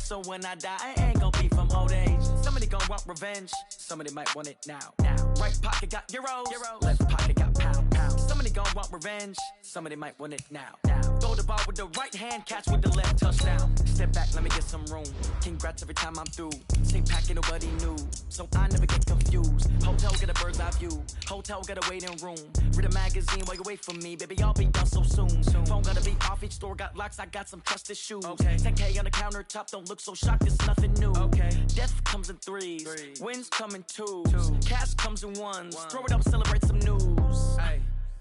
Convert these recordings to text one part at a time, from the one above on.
So when I die, I ain't gonna be from old age. Somebody gonna want revenge, somebody might want it now. Right pocket got euros, left pocket got pound. Somebody gonna want revenge, somebody might want it now. Throw the ball with the right hand, catch with the left, touchdown. Step back, let me get some room. Congrats every time I'm through. Stay packing, nobody knew, so I never get confused. Hotel get a bird's eye view, hotel get a waiting room. Read a magazine while you wait for me, baby, I'll be done so soon. Phone gotta be off, each store got locks, I got some trusted shoes. 10K on the countertop, don't look so shocked, it's nothing new. Death comes in threes, wins come in twos, cash comes in ones. Throw it up, celebrate some news.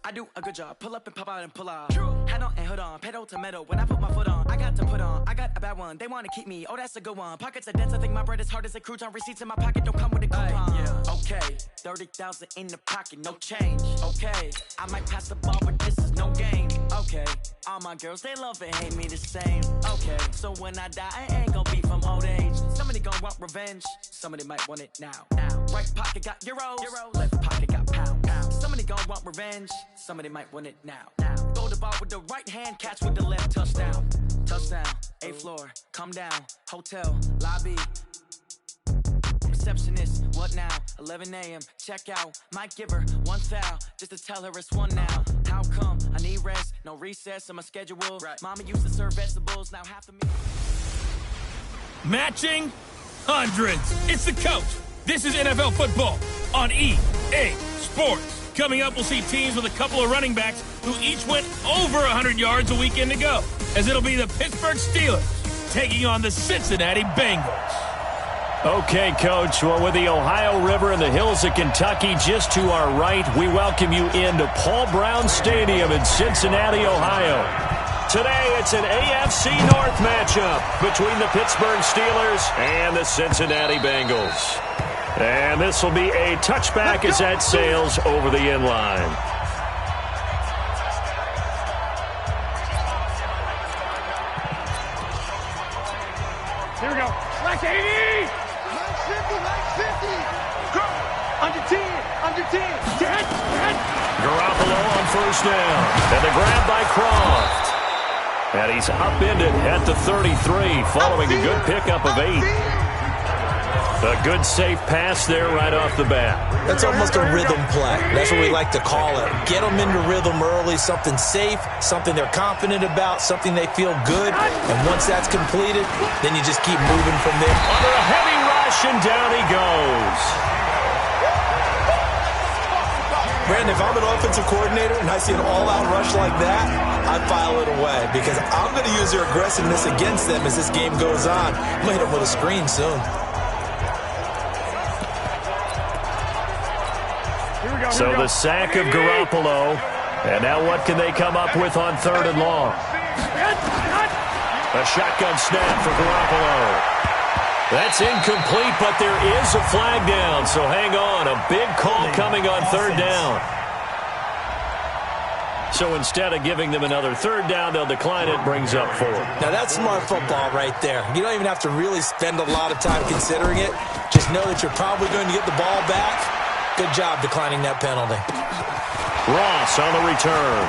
I do a good job, pull up and pop out and pull out. Hat on and hood on, pedal to metal. When I put my foot on, I got to put on. I got a bad one, they wanna keep me, oh that's a good one. Pockets are dense, I think my bread is hard as a crouton. Receipts in my pocket don't come with a coupon. Okay, 30,000 in the pocket, no change. Okay, I might pass the ball, but this is no game. Okay, all my girls, they love and hate me the same. Okay, so when I die, I ain't gonna be from old age. Somebody gonna want revenge, somebody might want it now. Right pocket got euros, left pocket got pound. Somebody gonna want revenge, somebody might want it now. Throw the ball with the right hand, catch with the left, touchdown. Touchdown, 8th floor, come down, hotel, lobby. Receptionist, what now? 11 a.m., check out. Might give her one foul, just to tell her it's one now. How come? I need rest, no recess in my schedule. Mama used to serve vegetables, now half of me. Matching hundreds. It's the coach. This is NFL football on EA Sports. Coming up, we'll see teams with a couple of running backs who each went over 100 yards a weekend ago, as it'll be the Pittsburgh Steelers taking on the Cincinnati Bengals. Okay, Coach. Well, with the Ohio River and the hills of Kentucky just to our right, we welcome you into Paul Brown Stadium in Cincinnati, Ohio. Today, it's an AFC North matchup between the Pittsburgh Steelers and the Cincinnati Bengals. And this will be a touchback as that sails over the inline. Here we go. Black 80! 950! Under 10! 10! Garoppolo on first down. And the grab by Croft. And he's upended at the 33 following a good pickup of 8. A good safe pass there right off the bat. That's almost a rhythm play. That's what we like to call it. Get them into rhythm early, something safe, something they're confident about, something they feel good. And once that's completed, then you just keep moving from there. Under a heavy rush, and down he goes. Brandon, if I'm an offensive coordinator and I see an all-out rush like that, I file it away because I'm going to use their aggressiveness against them as this game goes on. I'm going to hit them with a screen soon. So the sack of Garoppolo. And now what can they come up with on 3rd and long? A shotgun snap for Garoppolo. That's incomplete, but there is a flag down. So hang on. A big call coming on 3rd down. So instead of giving them another 3rd down, they'll decline it. Brings up 4. Now that's smart football right there. You don't even have to really spend a lot of time considering it. Just know that you're probably going to get the ball back. Good job declining that penalty. Ross on the return.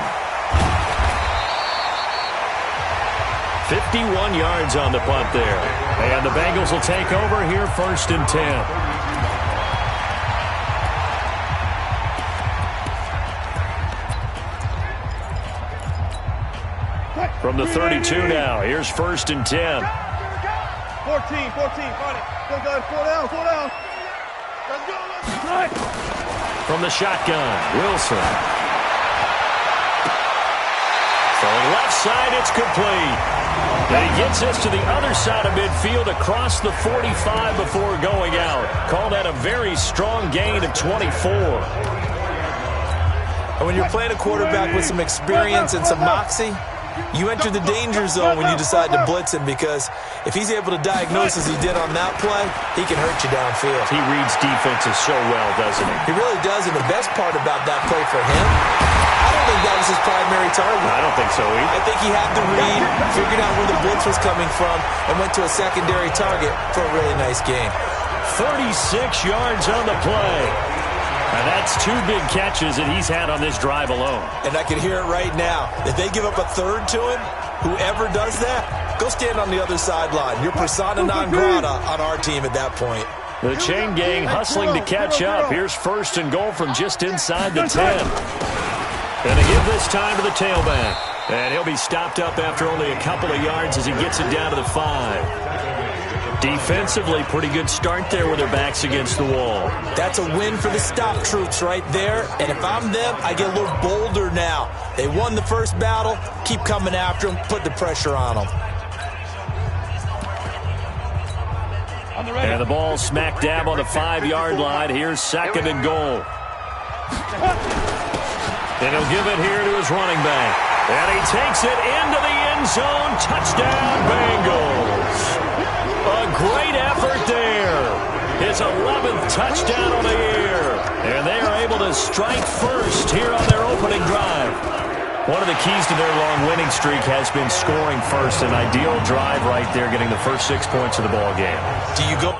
51 yards on the punt there. And the Bengals will take over here 1st and 10. From the 32 now, here's 1st and 10. 14, find it. Go, 4 down. Let's go. From the shotgun, Wilson. From left side, it's complete. And he gets us to the other side of midfield across the 45 before going out. Call that a very strong gain of 24. And when you're playing a quarterback with some experience and some moxie, you enter the danger zone when you decide to blitz him because if he's able to diagnose as he did on that play, he can hurt you downfield. He reads defenses so well, doesn't he? He really does, and the best part about that play for him, I don't think that was his primary target. I don't think so either. I think he had the read, figured out where the blitz was coming from, and went to a secondary target for a really nice gain. 36 yards on the play. And that's 2 big catches that he's had on this drive alone. And I can hear it right now. If they give up a 3rd to him, whoever does that, Go stand on the other sideline. You're persona non grata on our team at that point. The chain gang hustling to catch up. Here's 1st and goal from just inside the 10. And they give this time to the tailback. And he'll be stopped up after only a couple of yards as he gets it down to the 5. Defensively, pretty good start there with their backs against the wall. That's a win for the stop troops right there. And if I'm them, I get a little bolder now. They won the first battle. Keep coming after them. Put the pressure on them. And the ball smack dab on the 5-yard line. Here's 2nd and goal. And he'll give it here to his running back. And he takes it into the end zone. Touchdown, Bengals. A great effort there. His 11th touchdown on the year. And they are able to strike first here on their opening drive. One of the keys to their long winning streak has been scoring first. An ideal drive right there, getting the first 6 points of the ball game. Do you go...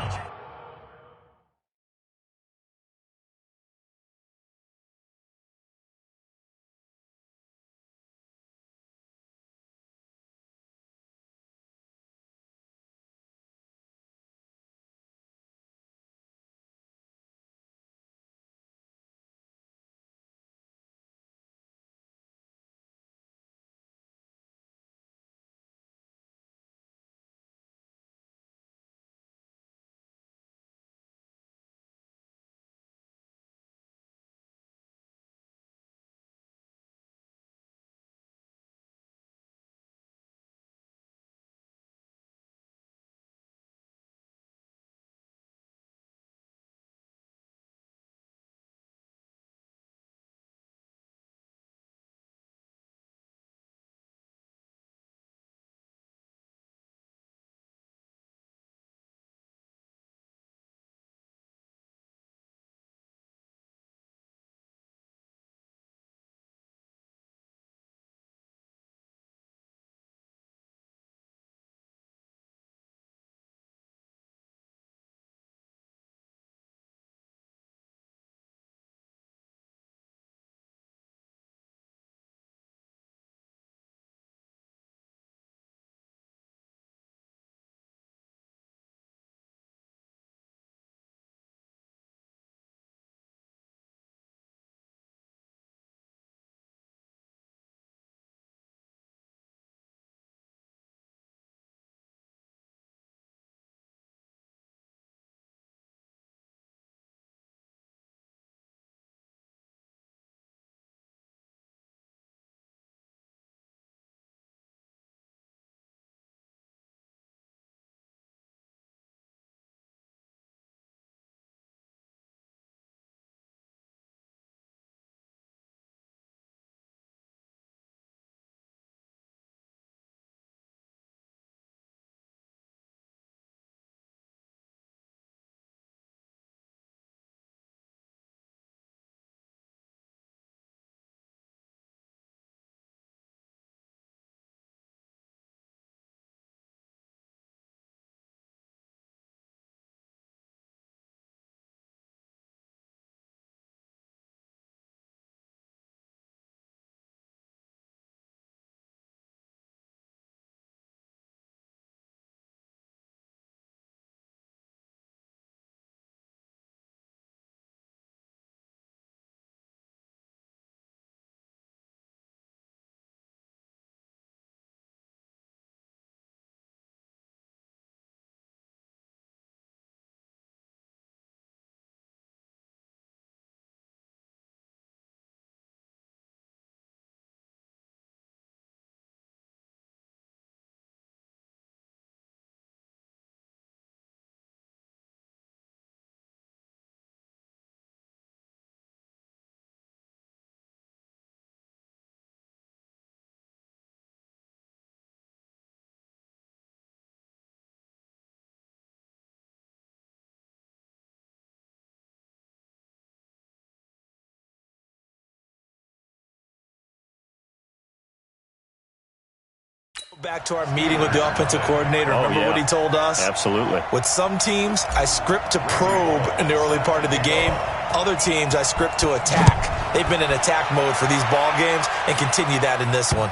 Back to our meeting with the offensive coordinator. Remember what he told us? Absolutely. With some teams, I script to probe in the early part of the game. Other teams, I script to attack. They've been in attack mode for these ball games and continue that in this one.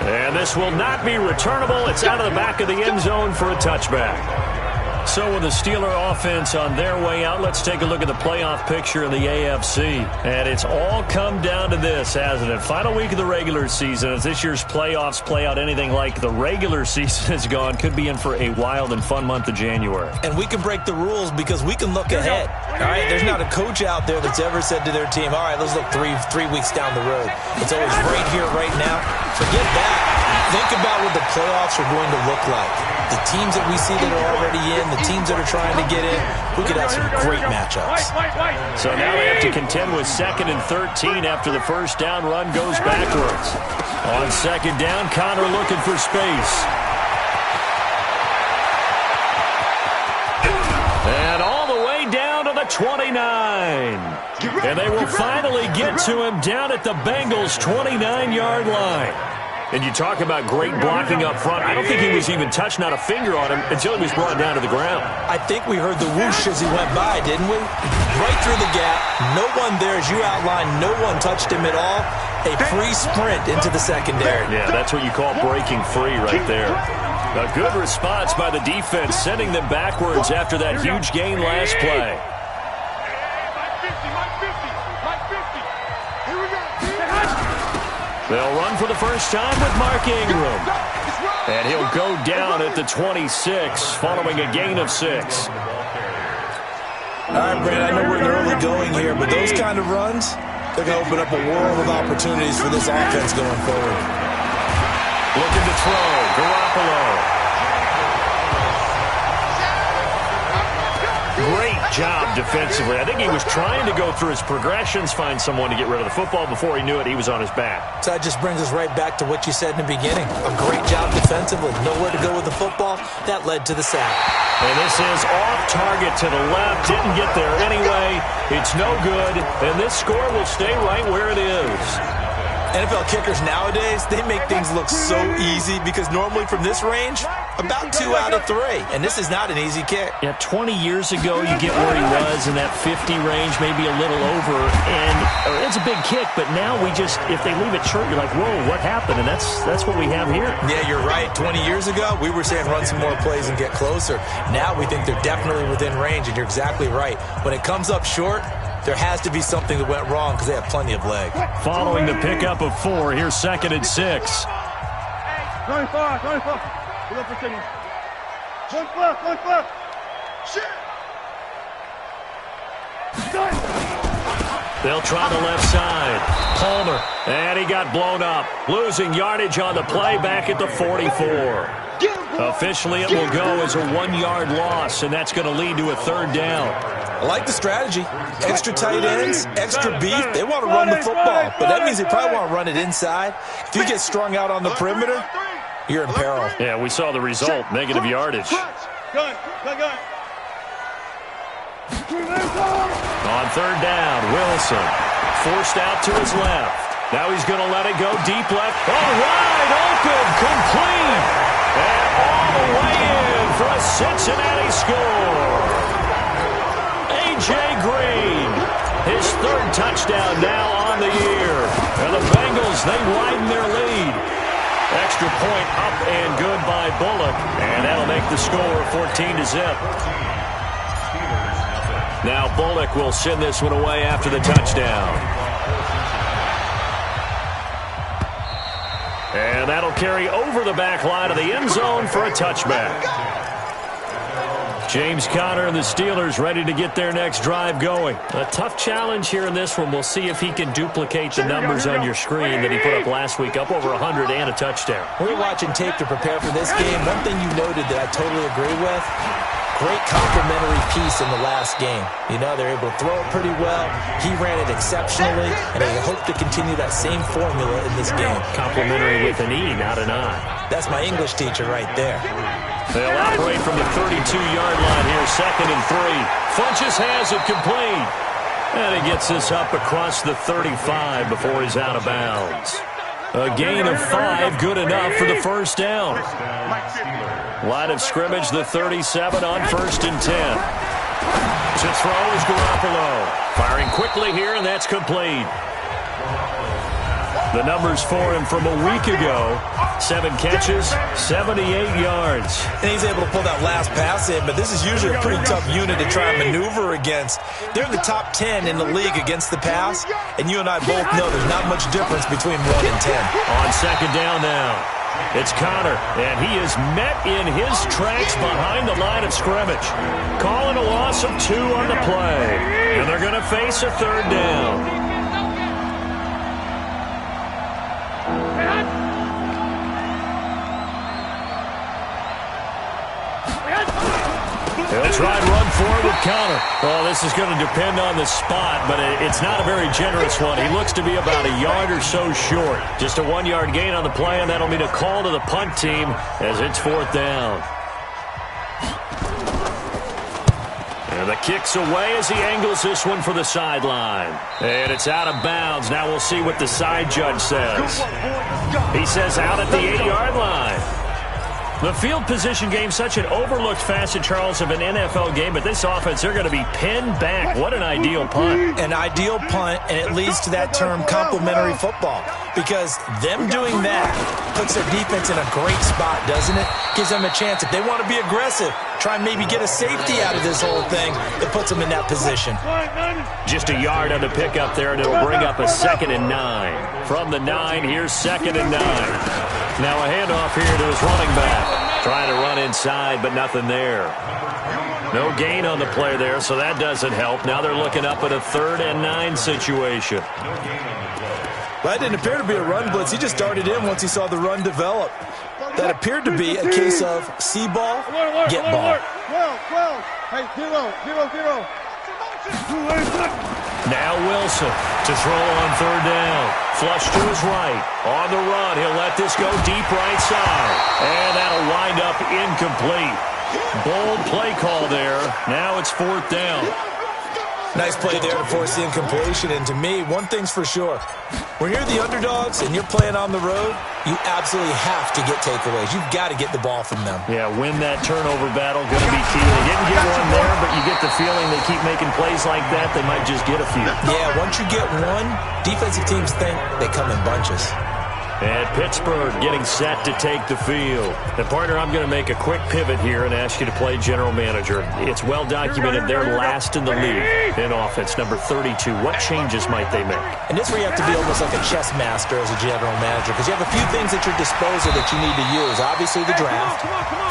And this will not be returnable. It's out of the back of the end zone for a touchback. So with the Steeler offense on their way out, let's take a look at the playoff picture in the AFC. And it's all come down to this, hasn't it? Final week of the regular season. As this year's playoffs play out anything like the regular season has gone, could be in for a wild and fun month of January. And we can break the rules because we can look ahead. All right, there's not a coach out there that's ever said to their team, all right, let's look three weeks down the road. It's always right here, right now. Forget that. Think about what the playoffs are going to look like. The teams that we see that are already in, the teams that are trying to get in, we could have some great matchups. So now they have to contend with 2nd and 13 after the first down run goes backwards. On 2nd down, Connor looking for space. And all the way down to the 29. And they will finally get to him down at the Bengals' 29-yard line. And you talk about great blocking up front. I don't think he was even touched, not a finger on him, until he was brought down to the ground. I think we heard the whoosh as he went by, didn't we? Right through the gap. No one there, as you outlined. No one touched him at all. A free sprint into the secondary. Yeah, that's what you call breaking free right there. A good response by the defense, sending them backwards after that huge gain last play. They'll run for the first time with Mark Ingram. And he'll go down at the 26, following a gain of 6. All right, Brad, I know we're in the early going here, but those kind of runs, they're going to open up a world of opportunities for this offense going forward. Looking to throw, Garoppolo. Great job defensively. I think he was trying to go through his progressions, find someone to get rid of the football. Before he knew it, he was on his back. So that just brings us right back to what you said in the beginning. A great job defensively. Nowhere to go with the football. That led to the sack. And this is off target to the left. Didn't get there anyway. It's no good. And this score will stay right where it is. NFL kickers nowadays, they make things look so easy because normally from this range, about 2 out of 3. And this is not an easy kick. Yeah, 20 years ago, you get where he was in that 50 range, maybe a little over. And it's a big kick, but now we just, if they leave it short, you're like, whoa, what happened? And that's what we have here. Yeah, you're right. 20 years ago, we were saying run some more plays and get closer. Now we think they're definitely within range, and you're exactly right. When it comes up short, there has to be something that went wrong because they have plenty of leg. Following the pickup of 4, here's 2nd and 6. Going far. Pull up for signal. Going far. Shit. They'll try the left side. Palmer, and he got blown up. Losing yardage on the play back at the 44. Officially, it will go as a 1-yard loss, and that's going to lead to a 3rd down. I like the strategy. Extra tight ends, extra beef. They want to run the football, but that means they probably want to run it inside. If you get strung out on the perimeter, you're in peril. Yeah, we saw the result, negative yardage. Go. On 3rd down, Wilson forced out to his left. Now he's going to let it go deep left. Oh, wide open, complete. And all the way in for a Cincinnati score. A.J. Green, his 3rd touchdown now on the year. And the Bengals, they widen their lead. Extra point up and good by Bullock. And that'll make the score 14-0. Now Bullock will send this one away after the touchdown. And that'll carry over the back line of the end zone for a touchback. James Conner and the Steelers ready to get their next drive going. A tough challenge here in this one. We'll see if he can duplicate the numbers on your screen that he put up last week, up over 100 and a touchdown. We're watching tape to prepare for this game. One thing you noted that I totally agree with, great complementary piece in the last game. You know, they're able to throw it pretty well. He ran it exceptionally, and they hope to continue that same formula in this game. Complimentary with an E, not an I. That's my English teacher right there. They'll operate from the 32-yard line here, 2nd and 3. Funches has it complete. And he gets this up across the 35 before he's out of bounds. A gain of 5, good enough for the first down. Line of scrimmage, the 37 on 1st and 10. To throw is Garoppolo. Firing quickly here, and that's complete. The numbers for him from a week ago, 7 catches, 78 yards. And he's able to pull that last pass in, but this is usually a pretty tough unit to try and maneuver against. They're in the top 10 in the league against the pass, and you and I both know there's not much difference between 1 and 10. On second down now, it's Connor, and he is met in his tracks behind the line of scrimmage. Calling a loss of 2 on the play, and they're going to face a third down. They'll try and run forward with Connor. Oh, this is going to depend on the spot, but it's not a very generous one. He looks to be about a yard or so short. Just a 1-yard gain on the play, and that'll mean a call to the punt team as it's 4th down. And the kick's away as he angles this one for the sideline. And it's out of bounds. Now we'll see what the side judge says. He says out at the 8-yard line. The field position game, such an overlooked facet, Charles, of an NFL game, but this offense, they're going to be pinned back. What an ideal punt. An ideal punt, and it leads to that term complementary football, because them doing that puts their defense in a great spot, doesn't it? Gives them a chance. If they want to be aggressive, try and maybe get a safety out of this whole thing, it puts them in that position. Just a yard on the pickup there, and it'll bring up a 2nd and 9. From the 9, here's 2nd and 9. Now a handoff here to his running back. Trying to run inside, but nothing there. No gain on the play there, so that doesn't help. Now they're looking up at a 3rd and 9 situation. Well, that didn't appear to be a run blitz. He just darted in once he saw the run develop. That appeared to be a case of see ball, get ball. 12. Hey, 0. Now Wilson to throw on 3rd down. Flush to his right. On the run, he'll let this go deep right side. And that'll wind up incomplete. Bold play call there. Now it's 4th down. Nice play there to force the incompletion. And to me, one thing's for sure. When you're the underdogs and you're playing on the road, you absolutely have to get takeaways. You've got to get the ball from them. Yeah, win that turnover battle. Going to be key. They didn't get one there, but you get the feeling they keep making plays like that, they might just get a few. Yeah, once you get one, defensive teams think they come in bunches. And Pittsburgh getting set to take the field. And, partner, I'm going to make a quick pivot here and ask you to play general manager. It's well documented they're last in the league in offense, number 32. What changes might they make? And this is where you have to be almost like a chess master as a general manager, because you have a few things at your disposal that you need to use. Obviously, the draft,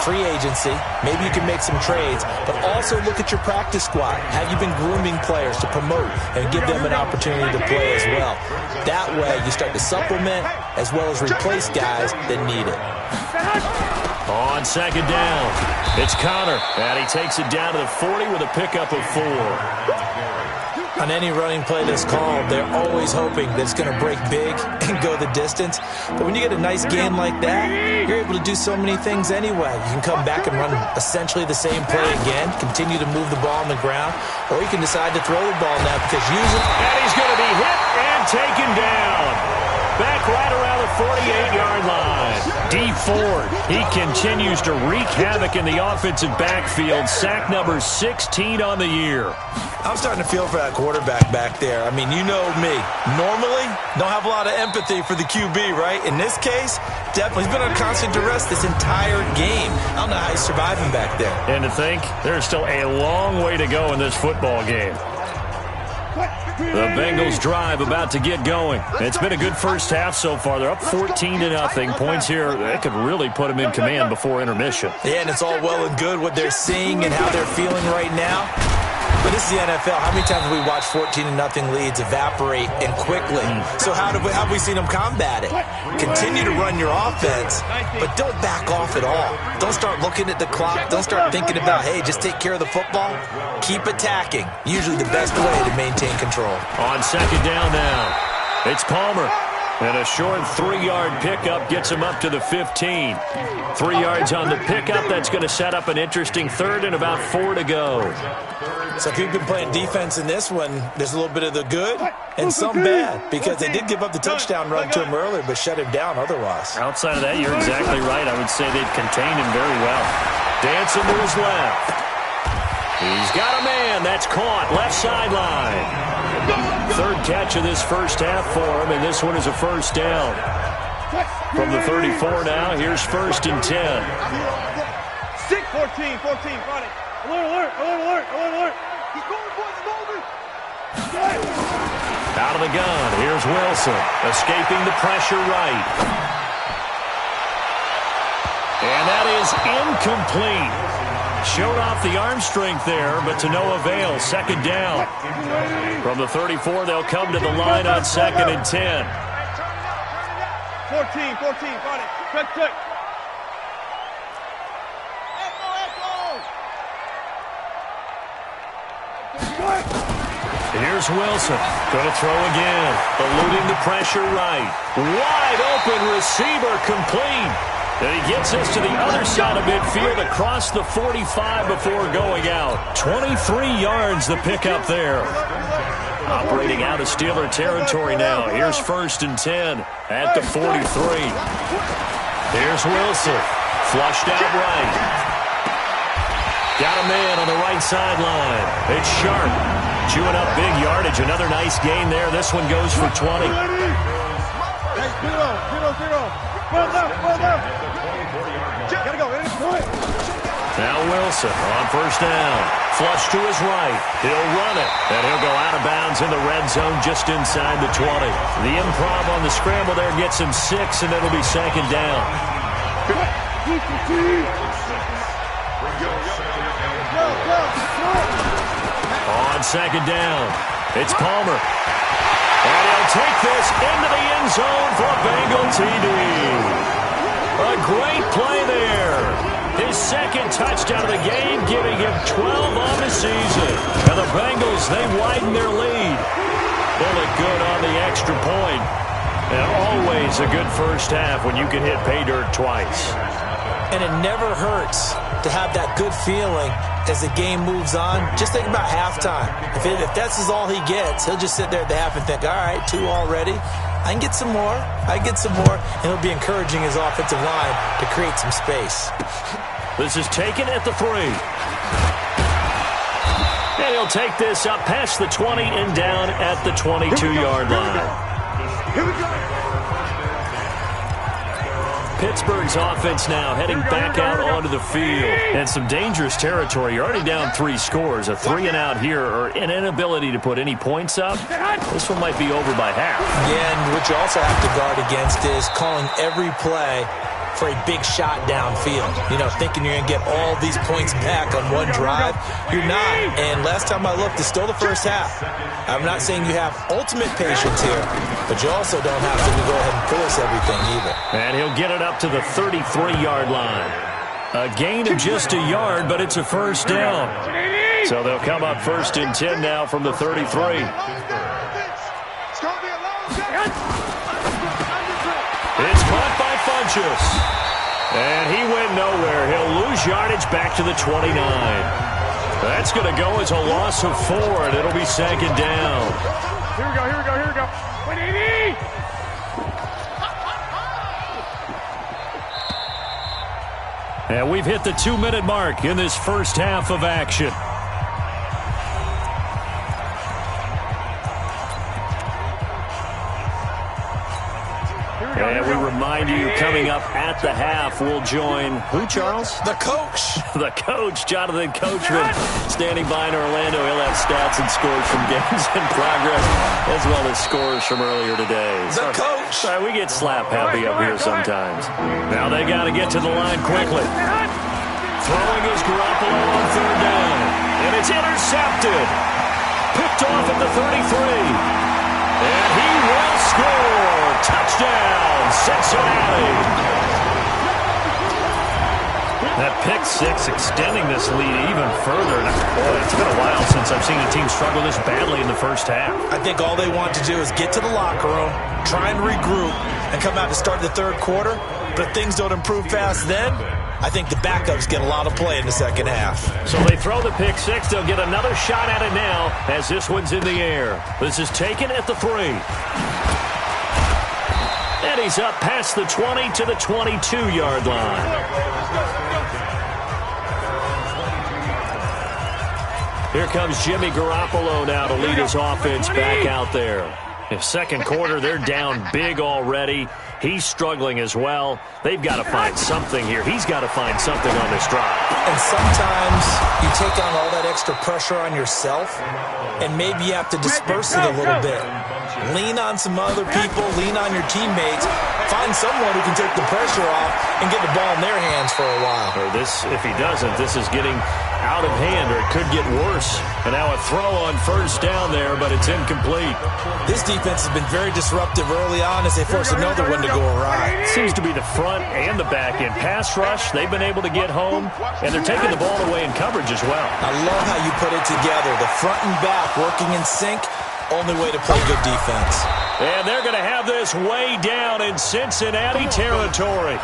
free agency, maybe you can make some trades, but also look at your practice squad. Have you been grooming players to promote and give them an opportunity to play as well? That way, you start to supplement as well as replace guys that need it. On 2nd down, it's Connor, and he takes it down to the 40 with a pickup of 4. On any running play that's called, they're always hoping that it's going to break big and go the distance. But when you get a nice gain like that, you're able to do so many things anyway. You can come back and run essentially the same play again, continue to move the ball on the ground, or you can decide to throw the ball now because usually... And he's going to be hit and taken down. Back right around the 48-yard line. D Ford, he continues to wreak havoc in the offensive backfield. Sack number 16 on the year. I'm starting to feel for that quarterback back there. I mean, you know me. Normally, don't have a lot of empathy for the QB, right? In this case, definitely. He's been on constant duress this entire game. I don't know how he's surviving back there. And to think, there's still a long way to go in this football game. The Bengals drive about to get going. It's been a good first half so far. They're up 14-0. Points here, that could really put them in command before intermission. Yeah, and it's all well and good what they're seeing and how they're feeling right now. But this is the NFL. How many times have we watched 14-0 leads evaporate and quickly? So how have we seen them combat it? Continue to run your offense, but don't back off at all. Don't start looking at the clock. Don't start thinking about, hey, just take care of the football. Keep attacking. Usually the best way to maintain control. On 2nd down now, it's Palmer. And a short 3-yard pickup gets him up to the 15. 3 yards on the pickup. That's going to set up an interesting 3rd and about 4 to go. So if you've been playing defense in this one, there's a little bit of the good and some bad, because they did give up the touchdown run to him earlier, but shut him down otherwise. Outside of that, you're exactly right. I would say they've contained him very well. Dancing to his left. He's got a man. That's caught. Left sideline. 3rd catch of this first half for him, and this one is a 1st down. From the 34 now, here's 1st and 10. 14, front it. Alert. He's going for the moving. Out of the gun, here's Wilson, escaping the pressure right. And that is incomplete. Showed off the arm strength there, but to no avail. 2nd down. From the 34, they'll come to the line on 2nd and 10. 14, front it. Check. Here's Wilson. Going to throw again. Eluding the pressure right. Wide open receiver complete. And he gets us to the other side of midfield across the 45 before going out. 23 yards the pickup there. Operating out of Steeler territory now. Here's 1st and 10 at the 43. Here's Wilson. Flushed out right. Got a man on the right sideline. It's Sharp. Chewing up big yardage. Another nice gain there. This one goes for 20. Well left. Gotta go. Now Wilson on 1st down. Flush to his right. He'll run it. And he'll go out of bounds in the red zone just inside the 20. The improv on the scramble there gets him 6, and it'll be 2nd down. On 2nd down, it's Palmer. And he'll take this into the end zone for a Bengal TD. A great play there. His 2nd touchdown of the game, giving him 12 on the season. And the Bengals, they widen their lead. Bullet good on the extra point. And always a good first half when you can hit pay dirt twice. And it never hurts to have that good feeling as the game moves on. Just think about halftime. If that's all he gets, he'll just sit there at the half and think, all right, 2 already. I can get some more. And he'll be encouraging his offensive line to create some space. This is taken at the 3. And he'll take this up past the 20 and down at the 22-yard line. Here we go. Pittsburgh's offense now heading back out onto the field. And some dangerous territory. You're already down 3 scores. A 3-and-out here, or an inability to put any points up. This one might be over by half. Yeah, and what you also have to guard against is calling every play for a big shot downfield. Thinking you're going to get all these points back on one drive. You're not. And last time I looked, it's still the first half. I'm not saying you have ultimate patience here, but you also don't have to go ahead and force everything either. And he'll get it up to the 33-yard line. A gain of just a yard, but it's a 1st down. So they'll come up 1st and 10 now from the 33. It's caught by Funchess. And he went nowhere. He'll lose yardage back to the 29. That's going to go as a loss of 4, and it'll be 2nd down. Here we go. 180! And we've hit the 2-minute mark in this first half of action. And we remind you, coming up at the half, we'll join who, Charles? The coach. The coach, Jonathan Coachman, standing by in Orlando. He'll have stats and scores from games in progress, as well as scores from earlier today. The coach. Sorry, we get slap happy up here sometimes. Now they got to get to the line quickly. Throwing is Garoppolo on 3rd down. And it's intercepted. Picked off at the 33. And he will score. Touchdown, Cincinnati. That pick 6 extending this lead even further. Boy, it's been a while since I've seen a team struggle this badly in the first half. I think all they want to do is get to the locker room, try and regroup, and come out to start the 3rd quarter. But if things don't improve fast then, I think the backups get a lot of play in the second half. So they throw the pick 6. They'll get another shot at it now as this one's in the air. This is taken at the 3. And he's up past the 20 to the 22-yard line. Here comes Jimmy Garoppolo now to lead his offense back out there. The second quarter, they're down big already. He's struggling as well. They've got to find something here. He's got to find something on this drive. And sometimes you take on all that extra pressure on yourself, and maybe you have to disperse it a little bit. Lean on some other people, lean on your teammates, find someone who can take the pressure off and get the ball in their hands for a while. Or this, if he doesn't, this is getting out of hand, or it could get worse. And now a throw on first down there, but it's incomplete. This defense has been very disruptive early on as they force another one to go awry. Seems to be the front and the back end. Pass rush, they've been able to get home, and they're taking the ball away in coverage as well. I love how you put it together. The front and back working in sync, only way to play good defense. And they're going to have this way down in Cincinnati territory.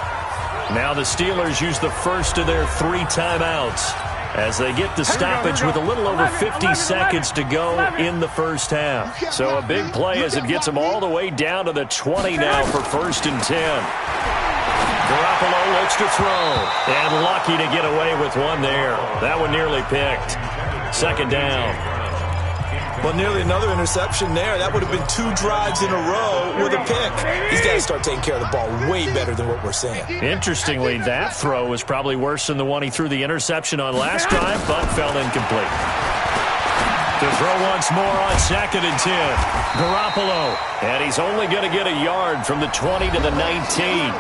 Now the Steelers use the first of their 3 timeouts as they get the stoppage with a little over 50 seconds to go in the first half. So a big play as it gets them all the way down to the 20 now for 1st and 10. Garoppolo looks to throw, and lucky to get away with one there. That one nearly picked. 2nd down. Well, nearly another interception there. That would have been 2 drives in a row with a pick. He's got to start taking care of the ball way better than what we're seeing. Interestingly, that throw was probably worse than the one he threw the interception on last drive, but fell incomplete. To throw once more on 2nd and 10. Garoppolo. And he's only going to get a yard from the 20 to the 19.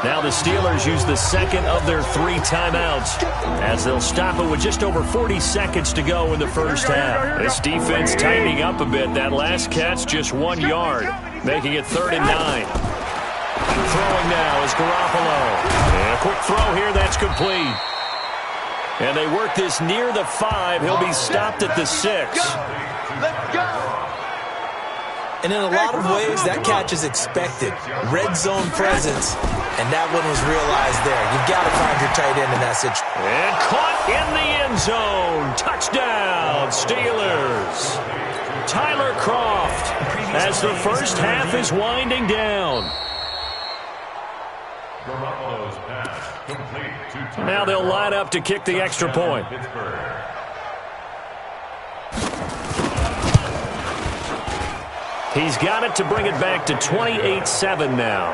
Now the Steelers use the second of their 3 timeouts as they'll stop it with just over 40 seconds to go in the first half. This defense tightening up a bit. That last catch just 1 yard, making it 3rd and 9. Throwing now is Garoppolo. And a quick throw here, that's complete. And they work this near the 5. He'll be stopped at the 6. Let's go. And in a lot of ways, that catch is expected. Red zone presence, and that one was realized there. You've got to find your tight end in that situation. And caught in the end zone. Touchdown, Steelers. Tyler Kroft as the first half is winding down. Now they'll line up to kick the extra point. He's got it to bring it back to 28-7 now.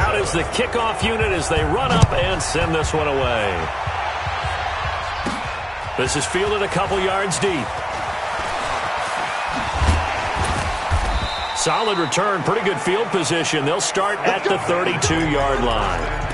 Out is the kickoff unit as they run up and send this one away. This is fielded a couple yards deep. Solid return, pretty good field position. They'll start at the 32-yard line.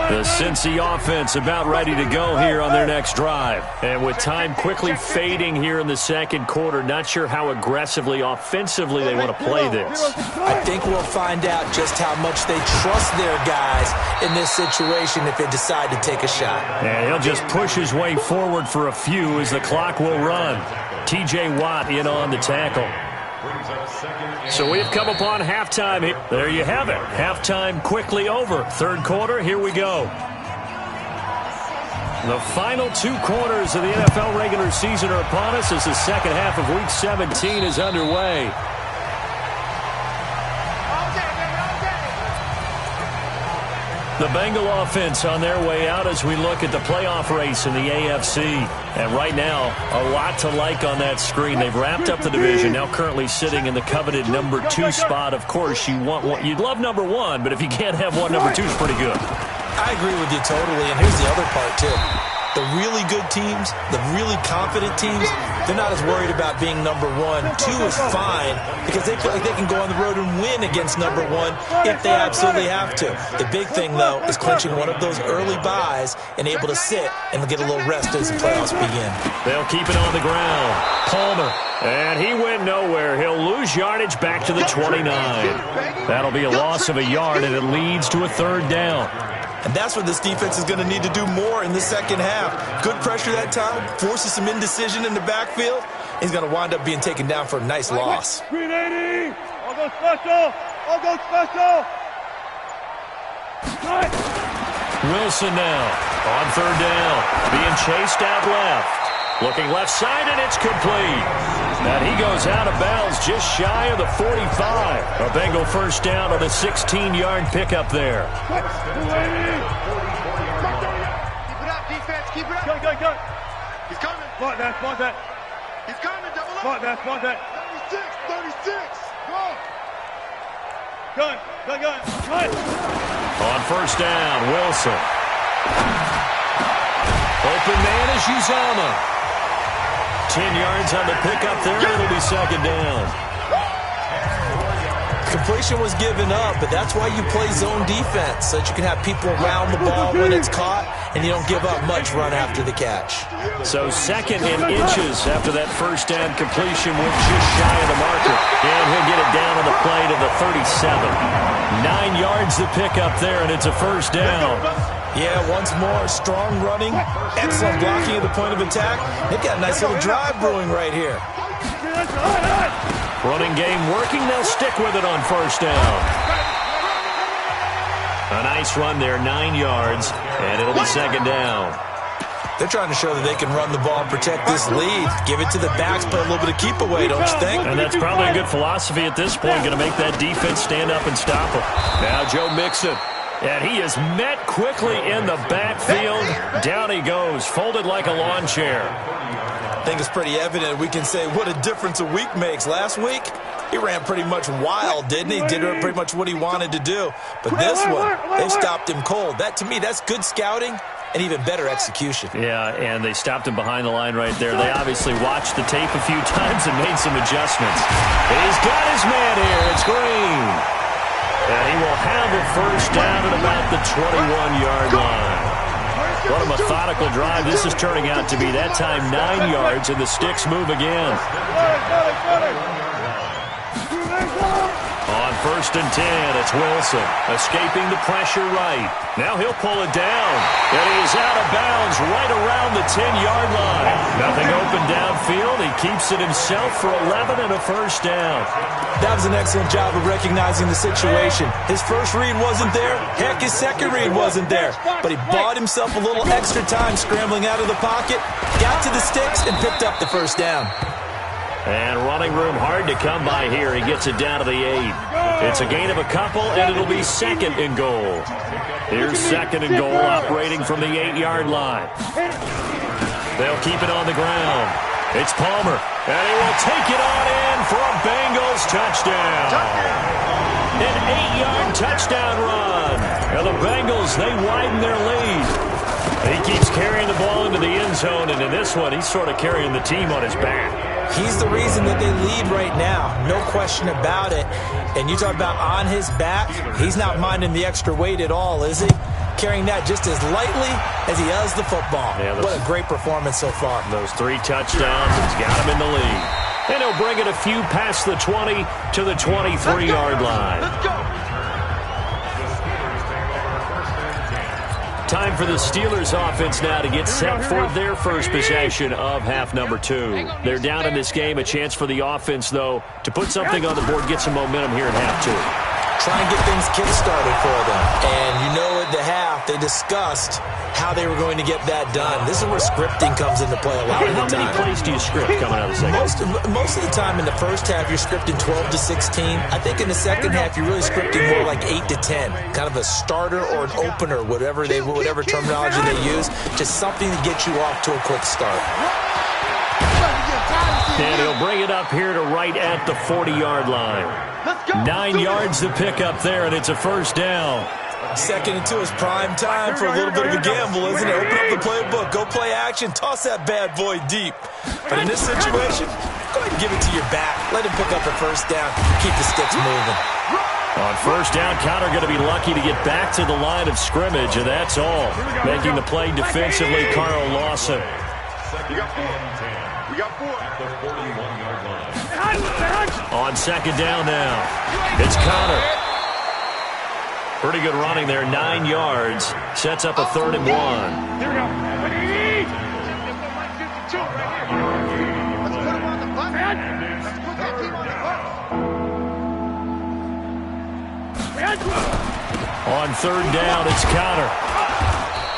The Cincy offense about ready to go here on their next drive. And with time quickly fading here in the second quarter, not sure how aggressively, offensively they want to play this. I think we'll find out just how much they trust their guys in this situation if they decide to take a shot. And he'll just push his way forward for a few as the clock will run. T.J. Watt in on the tackle. So we've come upon halftime. There you have it. Halftime quickly over. Third quarter, here we go. The final 2 quarters of the NFL regular season are upon us as the second half of Week 17 is underway. The Bengal offense on their way out as we look at the playoff race in the AFC. And right now, a lot to like on that screen. They've wrapped up the division, now currently sitting in the coveted number 2 spot. Of course, you'd love number 1, but if you can't have one, number 2 is pretty good. I agree with you totally, and here's the other part, too. The really good teams, the really confident teams, they're not as worried about being number 1. 2 is fine because they feel like they can go on the road and win against number 1 if they absolutely have to. The big thing, though, is clinching one of those early buys and able to sit and get a little rest as the playoffs begin. They'll keep it on the ground. Palmer. And he went nowhere. He'll lose yardage back to the 29. That'll be a loss of a yard, and it leads to a 3rd down. And that's what this defense is going to need to do more in the second half. Good pressure that time, forces some indecision in the backfield. He's going to wind up being taken down for a nice loss. 380! I'll go special! I'll go special! Wilson now on 3rd down. Being chased out left. Looking left side, and it's complete. And he goes out of bounds just shy of the 45. A Bengal first down on a 16-yard pickup there. Keep it up, defense. Keep it up. Go. He's coming. Spot that. He's coming, double up. Spot that. 36. Go. Gun. On first down, Wilson. Open man is Uzomah. 10 yards on the pickup there. It'll be second down. Completion was given up, but that's why you play zone defense, so that you can have people around the ball when it's caught, and you don't give up much run after the catch. So second in inches after that first down completion went just shy of the marker. And he'll get it down on the play to the 37. 9 yards to pick up there, and it's a first down. Yeah, once more, strong running, excellent blocking at the point of attack. They've got a nice little drive brewing right here. Running game working. They'll stick with it on first down. A nice run there, 9 yards, and it'll be second down. They're trying to show that they can run the ball and protect this lead. Give it to the backs, play a little bit of keep away, don't you think? And that's probably a good philosophy at this point, going to make that defense stand up and stop them. Now Joe Mixon. And he is met quickly in the backfield. Down he goes, folded like a lawn chair. I think it's pretty evident we can say what a difference a week makes. Last week, he ran pretty much wild, didn't he? Did pretty much what he wanted to do. But this one, they've stopped him cold. That, to me, that's good scouting and even better execution. Yeah, and they stopped him behind the line right there. They obviously watched the tape a few times and made some adjustments. He's got his man here. It's Green. And he will have it first down at about the 21-yard line. What a methodical drive this is turning out to be. That time 9 yards, and the sticks move again. On first and 10, it's Wilson. Escaping the pressure right. Now he'll pull it down. And he's out of bounds right around the 10-yard line. Nothing open downfield. He keeps it himself for 11 and a first down. That was an excellent job of recognizing the situation. His first read wasn't there. Heck, his second read wasn't there. But he bought himself a little extra time scrambling out of the pocket, got to the sticks, and picked up the first down. And running room hard to come by here. He gets it down to the 8. It's a gain of a couple, and it'll be second and goal. Here's second and goal operating from the 8-yard line. They'll keep it on the ground. It's Palmer, and he will take it on in for a Bengals touchdown. An 8-yard touchdown run. And the Bengals, they widen their lead. He keeps carrying the ball into the end zone, and in this one, he's sort of carrying the team on his back. He's the reason that they lead right now. No question about it. And you talk about on his back, he's not minding the extra weight at all, is he? Carrying that just as lightly as he does the football. Yeah, what a great performance so far. Those 3 touchdowns, he's got him in the lead. And he'll bring it a few past the 20 to the 23-yard line. Let's go. Time for the Steelers offense now to get set for their first possession of half number 2. They're down in this game. A chance for the offense, though, to put something on the board, get some momentum here in half 2. Try and get things kick-started for them. And you know at the half, they discussed how they were going to get that done. This is where scripting comes into play a lot of the time. How many plays do you script coming out of the second? Most of the time in the first half, you're scripting 12 to 16. I think in the second half, you're really scripting more like 8 to 10. Kind of a starter or an opener, whatever terminology they use. Just something to get you off to a quick start. And he'll bring it up here to right at the 40-yard line. 9 yards to pick up there, and it's a first down. Second and 2 is prime time for a little bit of a gamble, isn't it? Open up the playbook, go play action, toss that bad boy deep. But in this situation, go ahead and give it to your back. Let him pick up the first down. Keep the sticks moving. On first down, Connor going to be lucky to get back to the line of scrimmage, and that's all. Making the play defensively, Carl Lawson. On second down now, it's Connor. Pretty good running there, 9 yards. Sets up a 3rd and 1. Here we go. Let's put him on the button. Let's put that team on the button. On 3rd down, it's Connor.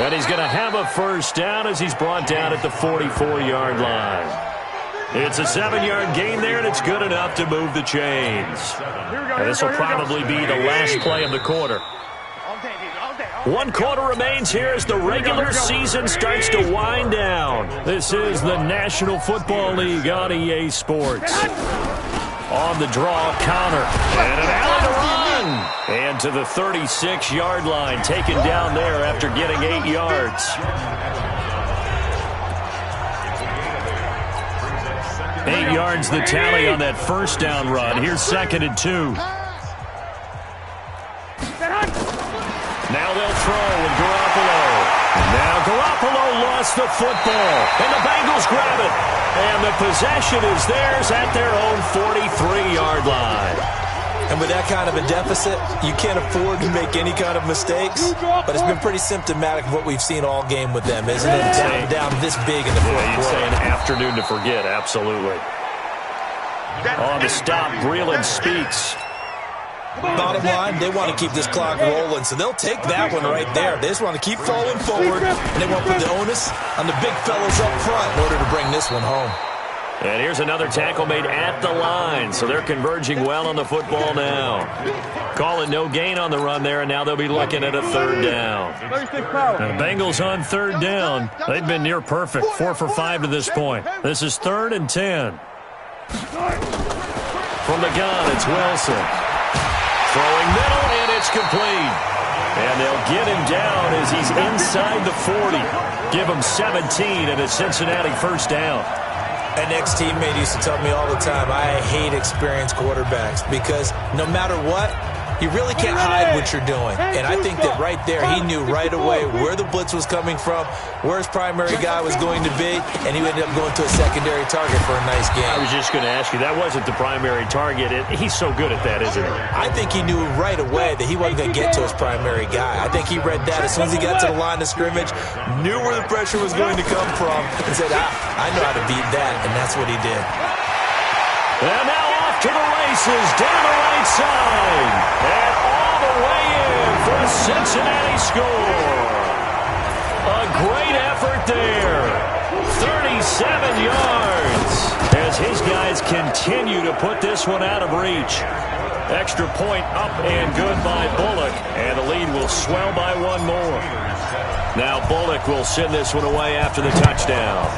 And he's going to have a first down as he's brought down at the 44-yard line. It's a 7-yard gain there, and it's good enough to move the chains. And this will probably be the last play of the quarter. 1 quarter remains here as the regular season starts to wind down. This is the National Football League on EA Sports. On the draw, counter. And an alley to run. And to the 36-yard line, taken down there after getting 8 yards. 8 yards the tally on that first down run. Here's 2nd and 2. Now they'll throw with Garoppolo. Now Garoppolo lost the football, and the Bengals grab it. And the possession is theirs at their own 43-yard line. And with that kind of a deficit, you can't afford to make any kind of mistakes. But it's been pretty symptomatic of what we've seen all game with them, isn't it? Down this big in the fourth quarter. You'd say an afternoon to forget, absolutely. On the stop, Breeland speaks. Bottom line, they want to keep this clock rolling, so they'll take that one right there. They just want to keep falling forward, and they want to put the onus on the big fellas up front in order to bring this one home. And here's another tackle made at the line, so they're converging well on the football now. Call it no gain on the run there, and now they'll be looking at a 3rd down. The Bengals on 3rd down. They've been near perfect, 4 for 5 to this point. This is 3rd and 10. From the gun, it's Wilson. Throwing middle, and it's complete. And they'll get him down as he's inside the 40. Give him 17 and a Cincinnati first down. An ex-teammate used to tell me all the time, I hate experienced quarterbacks because no matter what, you really can't hide what you're doing. And I think that right there, he knew right away where the blitz was coming from, where his primary guy was going to be, and he ended up going to a secondary target for a nice game. I was just going to ask you, that wasn't the primary target. He's so good at that, isn't he? I think he knew right away that he wasn't going to get to his primary guy. I think he read that as soon as he got to the line of scrimmage, knew where the pressure was going to come from, and said, I know how to beat that, and that's what he did. And now off to the races, down the right side. And all the way in for a Cincinnati score. A great effort there. 37 yards as his guys continue to put this one out of reach. Extra point up and good by Bullock. And the lead will swell by one more. Now Bullock will send this one away after the touchdown.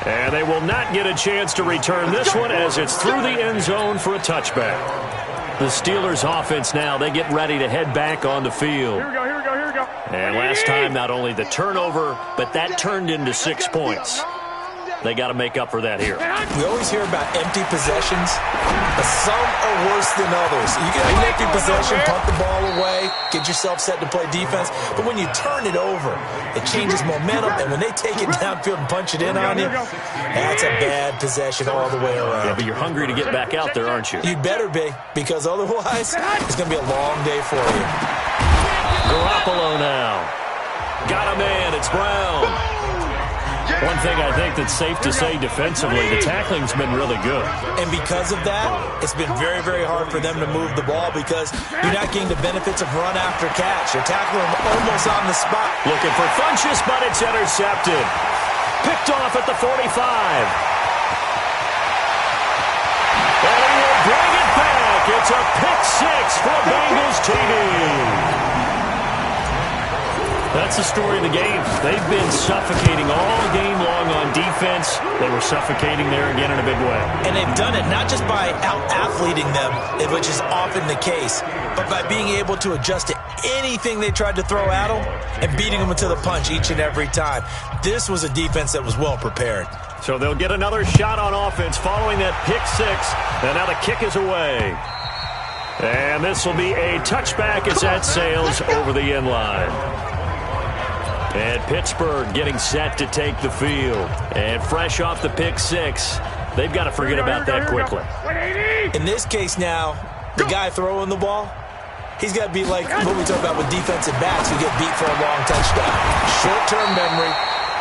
And they will not get a chance to return this one as it's through the end zone for a touchback. The Steelers offense now, they get ready to head back on the field. Here we go. And last time, not only the turnover, but that turned into 6 points. They got to make up for that here. We always hear about empty possessions, but some are worse than others. You get an empty possession, punt the ball away, get yourself set to play defense. But when you turn it over, it changes momentum, and when they take it downfield and punch it in on you, that's a bad possession all the way around. Yeah, but you're hungry to get back out there, aren't you? You better be, because otherwise, it's going to be a long day for you. Garoppolo now. Got a man, it's Brown. One thing I think that's safe to say defensively, the tackling's been really good. And because of that, it's been very, very hard for them to move the ball because you're not getting the benefits of run after catch. You're tackling them almost on the spot. Looking for Funchess, but it's intercepted. Picked off at the 45. And he will bring it back. It's a pick six for Bengals TV. That's the story of the game. They've been suffocating all game long on defense. They were suffocating there again in a big way. And they've done it not just by out-athleting them, which is often the case, but by being able to adjust to anything they tried to throw at them and beating them into the punch each and every time. This was a defense that was well prepared. So they'll get another shot on offense following that pick six. And now the kick is away. And this will be a touchback as that sails over the end line. And Pittsburgh getting set to take the field. And fresh off the pick six, they've got to forget about that quickly. In this case now, the guy throwing the ball, he's got to be like what we talk about with defensive backs who get beat for a long touchdown. Short-term memory,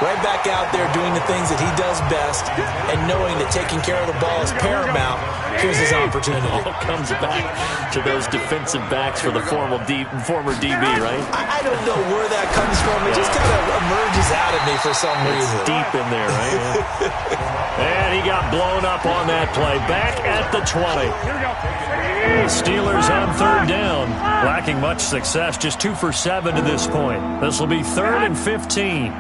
right back out there doing the things that he does best and knowing that taking care of the ball is paramount. Here's his opportunity. All comes back to those defensive backs for the former DB, right? I don't know where that comes from. It just kind of emerges out of me for some reason. It's deep in there, right? And he got blown up on that play. Back at the 20. The Steelers on third down. Lacking much success, just 2 for 7 to this point. This will be 3rd and 15.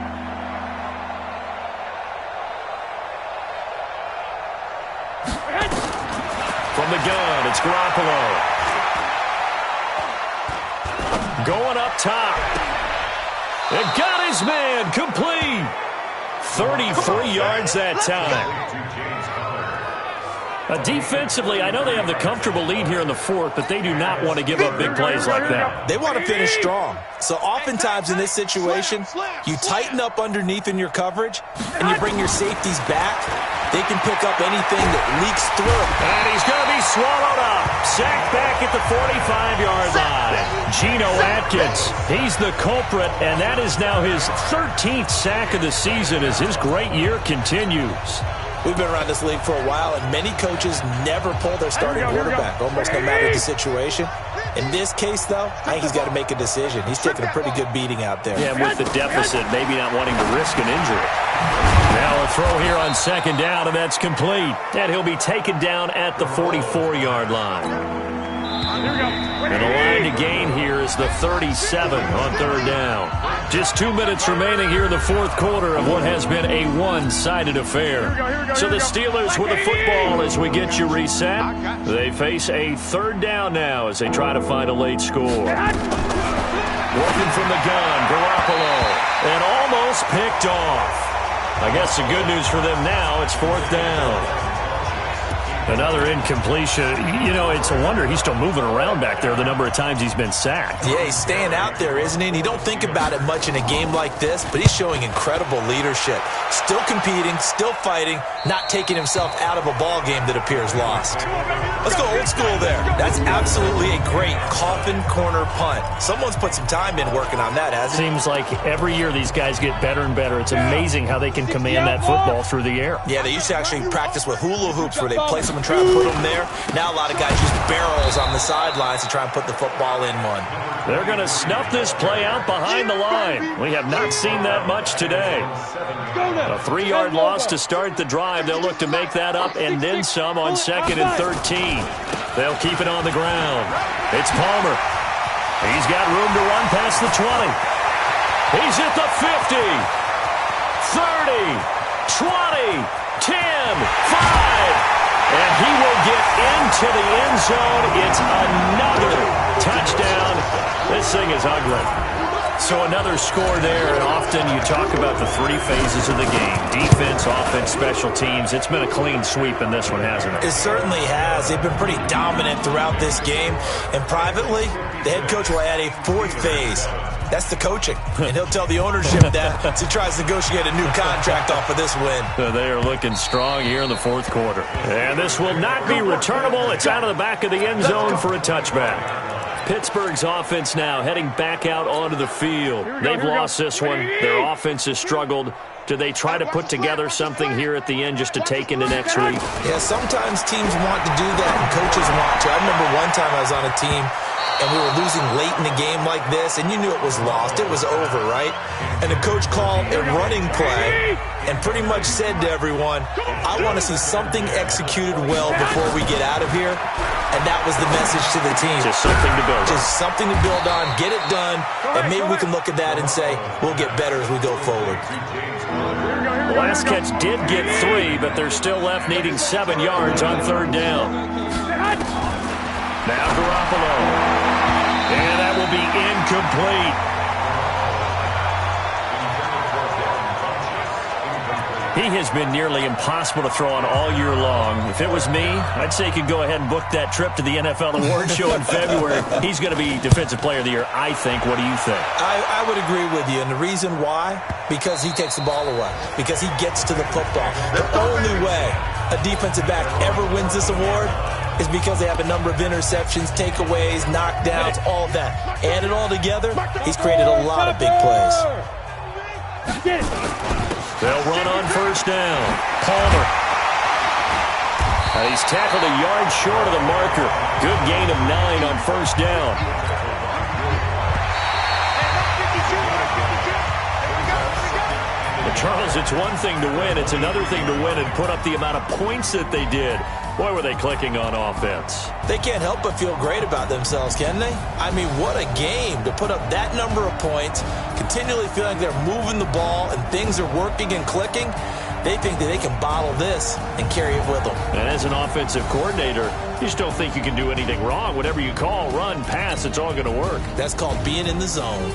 From the gun, it's Garoppolo. Going up top. And got his man complete. 33 yards that time. Defensively, I know they have the comfortable lead here in the 4th, but they do not want to give up big plays like that. They want to finish strong. So oftentimes in this situation, you tighten up underneath in your coverage, and you bring your safeties back. They can pick up anything that leaks through. And he's going to be swallowed up. Sacked back at the 45-yard line. Geno Atkins, he's the culprit, and that is now his 13th sack of the season as his great year continues. We've been around this league for a while, and many coaches never pull their starting quarterback, almost no matter the situation. In this case, though, I think he's got to make a decision. He's taking a pretty good beating out there. Yeah, with the deficit, maybe not wanting to risk an injury. Now a throw here on 2nd down, and that's complete. And he'll be taken down at the 44-yard line. And the line to gain here is the 37 on 3rd down. Just 2 minutes remaining here in the 4th quarter of what has been a one-sided affair. So the Steelers with the football as we get you reset. They face a 3rd down now as they try to find a late score. Working from the gun, Garoppolo, and almost picked off. I guess the good news for them now, it's 4th down. Another incompletion. You know, it's a wonder he's still moving around back there the number of times he's been sacked. Yeah, he's staying out there, isn't he? And you don't think about it much in a game like this, but he's showing incredible leadership. Still competing, still fighting, not taking himself out of a ball game that appears lost. Let's go old school there. That's absolutely a great coffin corner punt. Someone's put some time in working on that, hasn't he? Seems like every year these guys get better and better. It's amazing how they can command that football through the air. Yeah, they used to actually practice with hula hoops where they place them and try to put them there. Now a lot of guys use barrels on the sidelines to try and put the football in one. They're going to snuff this play out behind the line. We have not seen that much today. A 3-yard loss to start the drive. They'll look to make that up and then some on 2nd and 13. They'll keep it on the ground. It's Palmer. He's got room to run past the 20. He's at the 50. 30. 20. 10. 5. And he will get into the end zone. It's another touchdown. This thing is ugly. So another score there, and often you talk about the 3 phases of the game. Defense, offense, special teams. It's been a clean sweep in this one, hasn't it? It certainly has. They've been pretty dominant throughout this game. And privately, the head coach will add a 4th phase. That's the coaching. And he'll tell the ownership that as he tries to negotiate a new contract off of this win. They are looking strong here in the 4th quarter. And this will not be returnable. It's out of the back of the end zone for a touchback. Pittsburgh's offense now heading back out onto the field. They've lost this one. Their offense has struggled. Do they try to put together something here at the end just to take into next week? Yeah, sometimes teams want to do that and coaches want to. I remember one time I was on a team and we were losing late in the game like this, and you knew it was lost. It was over, right? And the coach called a running play and pretty much said to everyone, I want to see something executed well before we get out of here. And that was the message to the team. Just something to build on. Just something to build on, get it done, and maybe we can look at that and say, we'll get better as we go forward. The last catch did get 3, but they're still left needing 7 yards on 3rd down. Now Garoppolo. And that will be incomplete. He has been nearly impossible to throw on all year long. If it was me, I'd say he could go ahead and book that trip to the NFL Awards show in February. He's going to be Defensive Player of the Year, I think. What do you think? I would agree with you. And the reason why? Because he takes the ball away. Because he gets to the football. The only way a defensive back ever wins this award is because they have a number of interceptions, takeaways, knockdowns, all of that. Add it all together, he's created a lot of big plays. They'll run on first down. Palmer. And he's tackled a yard short of the marker. Good gain of 9 on first down. But Charles, it's one thing to win. It's another thing to win and put up the amount of points that they did. Boy, were they clicking on offense. They can't help but feel great about themselves, can they? I mean, what a game to put up that number of points, continually feeling like they're moving the ball and things are working and clicking. They think that they can bottle this and carry it with them. And as an offensive coordinator, you just don't think you can do anything wrong. Whatever you call, run, pass, it's all going to work. That's called being in the zone.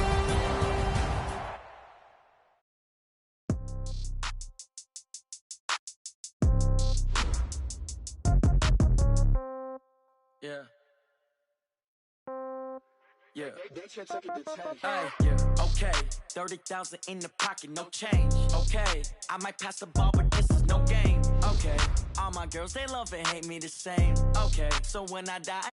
Yeah. Yeah. Hey, yeah. Okay. 30,000 in the pocket, no change. Okay. I might pass the ball, but this is no game. Okay. All my girls, they love and hate me the same. Okay. So when I die,